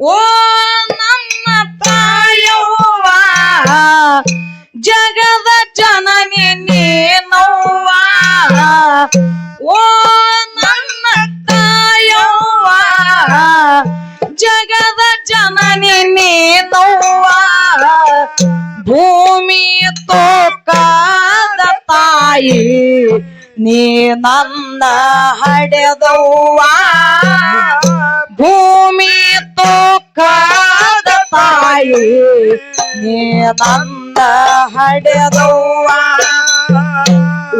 ಓ ನನ್ನ ತಾಯವ್ವ ಜಗದ ಜನನಿ ನೀನವ್ವ ಓ ನನ್ನ ತಾಯವ್ವ ಜಗದ ಜನನಿ ನೀನವ್ವ ಭೂಮಿ ತೋಕಾದ ತಾಯಿ ನೀ ನನ್ನ ಹಡೆದವ್ವ ಭೂಮಿ ತೋಕಾದ ತಾಯಿ ನೀ ನನ್ನ ಹಡೆದವ್ವ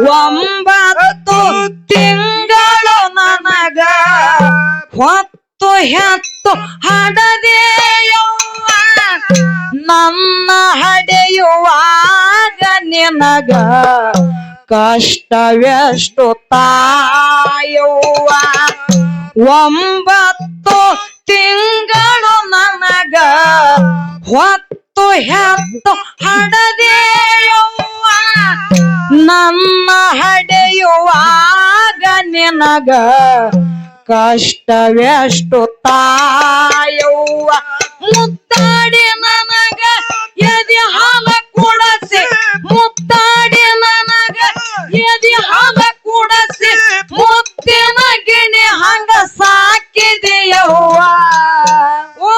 9 ತಿಂಗಳು ನನಗ ಹೊತ್ತು ಹೆತ್ತು ಹಡದೆಯವ್ವ ನನ್ನ ಹಡೆಯುವಾಗ ನಿನಗ ಕಷ್ಟವೆಷ್ಟು ತಾಯವ್ವ 9 ತಿಂಗಳು ನನಗ ಹೊತ್ತು ಹೆತ್ತು ಹಡದೆಯವ್ವ ನನ್ನ ಹಡೆಯುವಾಗ ನಿನಗ ಕಷ್ಟವೆಷ್ಟು ತಾಯವ್ವ ಮುತ್ತಾಡಿ ನನಗ ಎದಿ ಹಾಲ ಕುಡಸಿ ಮುತ್ತಾಡಿ ನನಗ ಎದಿ ಹಾಲ ಕುಡಸಿ ಮುತ್ತಿನ ಗಿಣಿ ಹಂಗ ಸಾಕಿದೆಯವ್ವ ಓ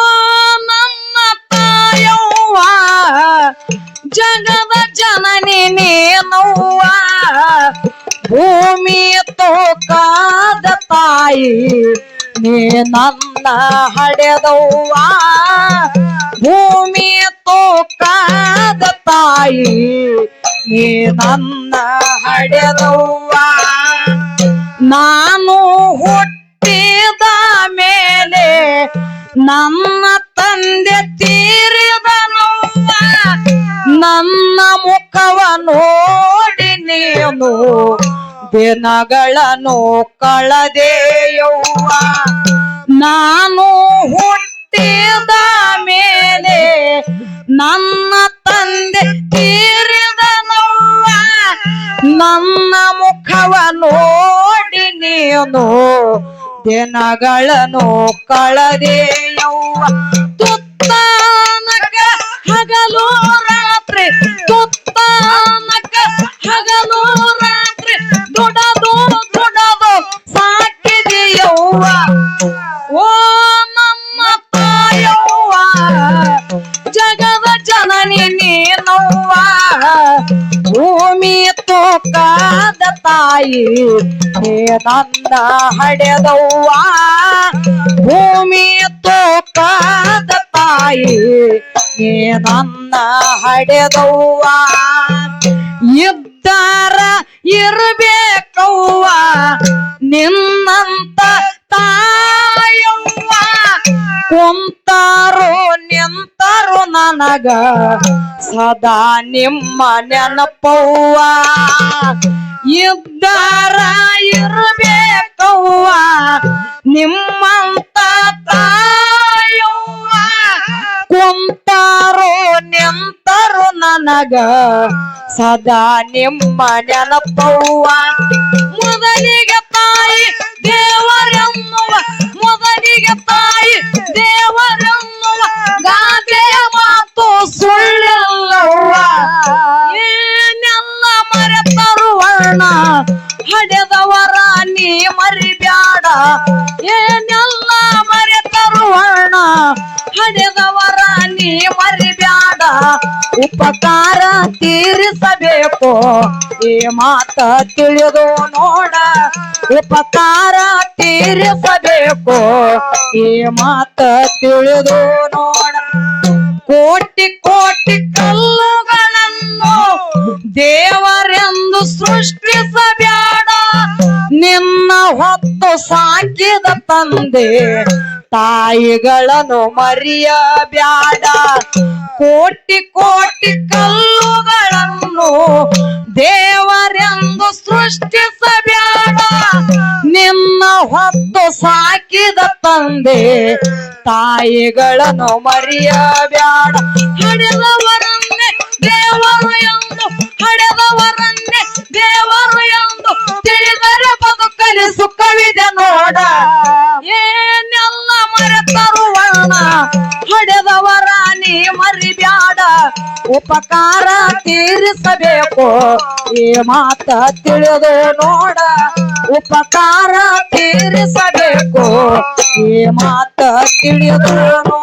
ನನ್ನ ತಾಯವ್ವ ಜಗದ ಜನನಿ ನೀನವ್ವ ಭೂಮಿ ತೋಕಾದ ತಾಯಿ ನೀ ನನ್ನ ಹಡೆದವ್ವ ಭೂಮಿ ತೋಕಾದ ತಾಯಿ ನೀ ನನ್ನ ಹಡೆದವ್ವ ನಾನು ಹುಟ್ಟಿದ ಮೇಲೆ ನನ್ನ ತಂದೆ ತೀರಿದನವ್ವ ನನ್ನ ಮುಖವ ನೋಡಿ ನೀನು ದಿನಗಳನ್ನು ಕಳೆದೆಯವ್ವ ನಾನು ಹುಟ್ಟಿದ ಮೇಲೆ ನನ್ನ ತಂದೆ ತೀರಿದನವ್ವ ನನ್ನ ಮುಖವ ನೋಡಿ ನೀನು ದಿನಗಳನ್ನು ಕಳೆದೆಯವ್ವ ತುತ್ತಾನಕ ಹಗಲು ರಾತ್ರಿ ತುತ್ತಾನಕ ಹಗಲು ರಾತ್ರಿ ದುಡದು ಸಾಕಿದೆಯವ್ವ ಓ ನಮ್ಮ ತಾಯವ್ವ ಜಗದ ಜನನಿ ನೀನವ್ವ ಭೂಮಿ ತೋಕಾದ ತಾಯಿ ನೀ ನನ್ನ ಹಡೆದವ್ವ ಭೂಮಿ ತೋಕಾದ ತಾಯಿ ನೀ ನನ್ನ ಹಡೆದವ್ವ ಇದ್ದಾರ ಇರಬೇಕವ್ವ ನಿನ್ನಂತ ತಾಯವ್ವ ಕುಂತಾರೋ ನಿಂತಾರೋ ನನಗ ಸದಾ ನಿಮ್ಮ ನೆನಪವ್ವ ಇದ್ದಾರ ಇರಬೇಕವ್ವ ನಿಮ್ಮಂತ ತಾಯವ್ವ ಕುಂತಾರೋ ನಿಂತಾರೋ ನನಗ ಸದಾ ನಿಮ್ಮ ನೆನಪವ್ವ ಮೊದಲಿಗೆ ತಾಯಿ ದೇವರೆನ್ನುವ ಮೊದಲಿಗೆ ತಾಯಿ ದೇವರೆನ್ನುವ ಗಾದೆಯ ಮಾತು ಸುಳ್ಳಲ್ಲವ್ವ ಏನೆಲ್ಲ ಮರೆತರು ವರ್ಣ ಹಡೆದವರ ನೀ ಮರಿಬ್ಯಾಡ ಏನೆಲ್ಲ ಮರೆತರು ವರ್ಣ ಹಡೆದವರ ನೀ ಮರಿಬ್ಯಾಡ ಉಪಕಾರ ತೀರಿಸಬೇಕು ಈ ಮಾತ ತಿಳಿದು ನೋಡ ಉಪಕಾರ ತೀರಿಸಬೇಕು ಈ ಮಾತ ತಿಳಿದು ನೋಡ ಕೋಟಿ ಕೋಟಿ ಕಲ್ಲುಗಳನ್ನು ದೇವರೆಂದು ಸೃಷ್ಟಿಸಬ್ಯಾಡ ನಿನ್ನ ಹೊತ್ತು ಸಾಕಿದ ತಂದೆ ತಾಯಿಗಳನ್ನು ಮರೆಯಬ್ಯಾಡ ಕೋಟಿ ಕೋಟಿ ಕಲ್ಲುಗಳನ್ನು ದೇವರೆಂದು ಸೃಷ್ಟಿಸಬ್ಯಾಡ ನಿನ್ನ ಹೊತ್ತು ಸಾಕಿದ ತಂದೆ ತಾಯಿಗಳನ್ನು ಮರೆಯಬ್ಯಾಡ ಹಡೆದವರನ್ನೇ ದೇವರು ಎಂದು ಹಡೆದವರನ್ನೇ ದೇವರು ಎಂದು ತಿಳಿದರೆ ಬದುಕಲಿ ಸುಖವಿದೆ ನೋಡ ಏನೆಲ್ಲ ಮರೆತರು ವರ್ಣ ಹಡೆದವರ ನೀ ಮರಿಬ್ಯಾಡ ಉಪಕಾರ ತೀರಿಸಬೇಕು ಈ ಮಾತ ತಿಳಿದು ನೋಡ ಉಪಕಾರ ತೀರಿಸಬೇಕು ಈ ಮಾತ ತಿಳಿದು ನೋಡ